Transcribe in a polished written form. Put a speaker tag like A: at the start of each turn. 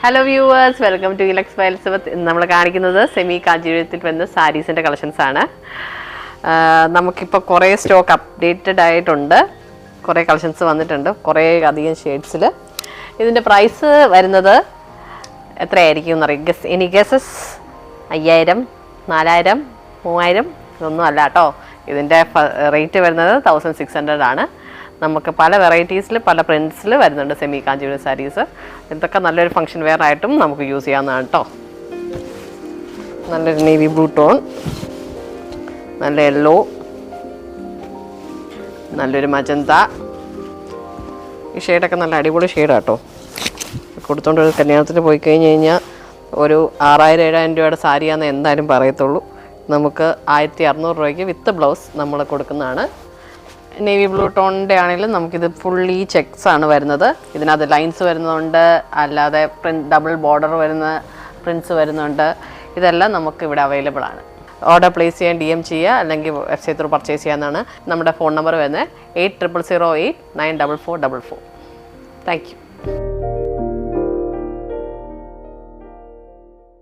A: Hello viewers, welcome to Elex Files. നമ്മൾ കാണിക്കുന്നത് semi കാഞ്ചീപുരത്തിൽ വരുന്ന സാരീസിന്റെ കളക്ഷൻസ് ആണ്. നമുക്കിപ്പോൾ കുറേ സ്റ്റോക്ക് അപ്ഡേറ്റഡ് ആയിട്ടുണ്ട്. കുറേ കളക്ഷൻസ് വന്നിട്ടുണ്ട്. കുറേ അധികം ഷെയ്ഡ്സിൽ. ഇതിന്റെ പ്രൈസ് വരുന്നത് എത്രയായിരിക്കും എന്നറിയാം. എനി ഗസസ് 5000, 4000, 3000 ഇതൊന്നും അല്ല കേട്ടോ. ഇതിന്റെ റേറ്റ് വരുന്നത് 1600 ആണ്. നമുക്ക് പല വെറൈറ്റീസിൽ പല പ്രിൻറ്റ്സിൽ വരുന്നുണ്ട് സെമി കാഞ്ചീപുരം സാരീസ്. ഇതൊക്കെ നല്ലൊരു ഫംഗ്ഷൻ വെയർ ആയിട്ടും നമുക്ക് യൂസ് ചെയ്യാവുന്നതാണ് കേട്ടോ. നല്ലൊരു നേവി ബ്ലൂ ടോൺ, നല്ല യെല്ലോ, നല്ലൊരു മജന്ത. ഈ ഷെയ്ഡൊക്കെ നല്ല അടിപൊളി ഷെയ്ഡാണ് കേട്ടോ. കൊടുത്തോണ്ട് ഒരു കല്യാണത്തിന് പോയി കഴിഞ്ഞ് കഴിഞ്ഞാൽ ഒരു 6000-7000 രൂപയുടെ സാരിയാണെന്ന് എന്തായാലും പറയത്തുള്ളൂ. നമുക്ക് 1600 രൂപയ്ക്ക് വിത്ത് ബ്ലൗസ് നമ്മൾ കൊടുക്കുന്നതാണ്. നേവി ബ്ലൂ ടോണിൻ്റെ ആണെങ്കിലും നമുക്കിത് ഫുള്ളി ചെക്സ് ആണ് വരുന്നത്. ഇതിനകത്ത് ലൈൻസ് വരുന്നുണ്ട്, അല്ലാതെ ഡബിൾ ബോർഡർ വരുന്ന പ്രിൻറ്റ്സ് വരുന്നുണ്ട്. ഇതെല്ലാം നമുക്ക് ഇവിടെ അവൈലബിൾ ആണ്. ഓർഡർ പ്ലേസ് ചെയ്യാൻ DM ചെയ്യുക, അല്ലെങ്കിൽ വെബ്സൈറ്റ് ത്രൂ പർച്ചേസ് ചെയ്യാവുന്നതാണ്. നമ്മുടെ ഫോൺ നമ്പർ വരുന്നത് 8008 94444. Thank you.